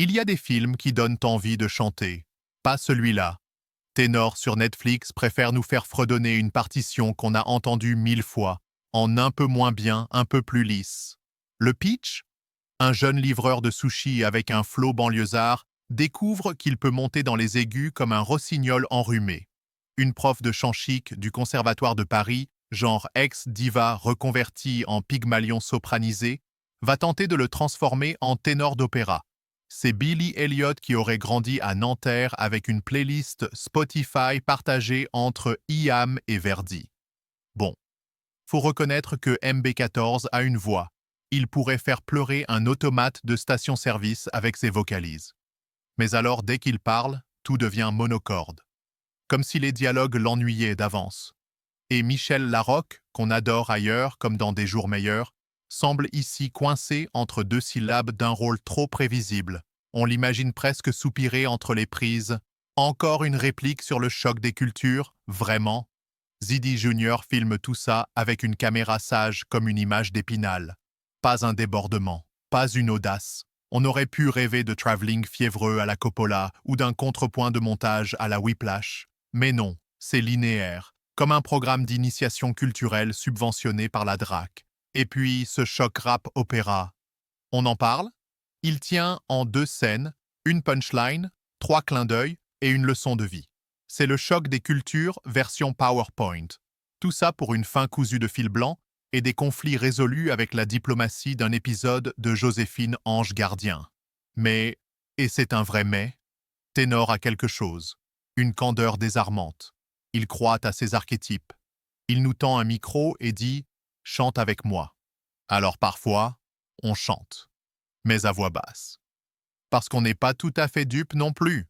Il y a des films qui donnent envie de chanter. Pas celui-là. Ténor sur Netflix préfère nous faire fredonner une partition qu'on a entendue 1000 fois, en un peu moins bien, un peu plus lisse. Le pitch? Un jeune livreur de sushis avec un flow banlieusard découvre qu'il peut monter dans les aigus comme un rossignol enrhumé. Une prof de chant chic du Conservatoire de Paris, genre ex-diva reconvertie en Pygmalion sopranisé, va tenter de le transformer en ténor d'opéra. C'est Billy Elliot qui aurait grandi à Nanterre avec une playlist Spotify partagée entre IAM et Verdi. Bon, faut reconnaître que MB14 a une voix. Il pourrait faire pleurer un automate de station-service avec ses vocalises. Mais alors, dès qu'il parle, tout devient monocorde. Comme si les dialogues l'ennuyaient d'avance. Et Michel Larocque, qu'on adore ailleurs comme dans Des jours meilleurs, semble ici coincé entre deux syllabes d'un rôle trop prévisible. On l'imagine presque soupirer entre les prises. Encore une réplique sur le choc des cultures, vraiment? Zidi Junior filme tout ça avec une caméra sage comme une image d'Épinal. Pas un débordement, pas une audace. On aurait pu rêver de travelling fiévreux à la Coppola ou d'un contrepoint de montage à la Whiplash. Mais non, c'est linéaire, comme un programme d'initiation culturelle subventionné par la DRAC. Et puis, ce choc rap-opéra. On en parle? Il tient en 2 scènes, une punchline, 3 clins d'œil et une leçon de vie. C'est le choc des cultures version PowerPoint. Tout ça pour une fin cousue de fil blanc et des conflits résolus avec la diplomatie d'un épisode de Joséphine Ange Gardien. Mais, et c'est un vrai mais, Ténor a quelque chose, une candeur désarmante. Il croit à ses archétypes. Il nous tend un micro et dit « Chante avec moi ». Alors parfois, on chante, mais à voix basse. Parce qu'on n'est pas tout à fait dupe non plus.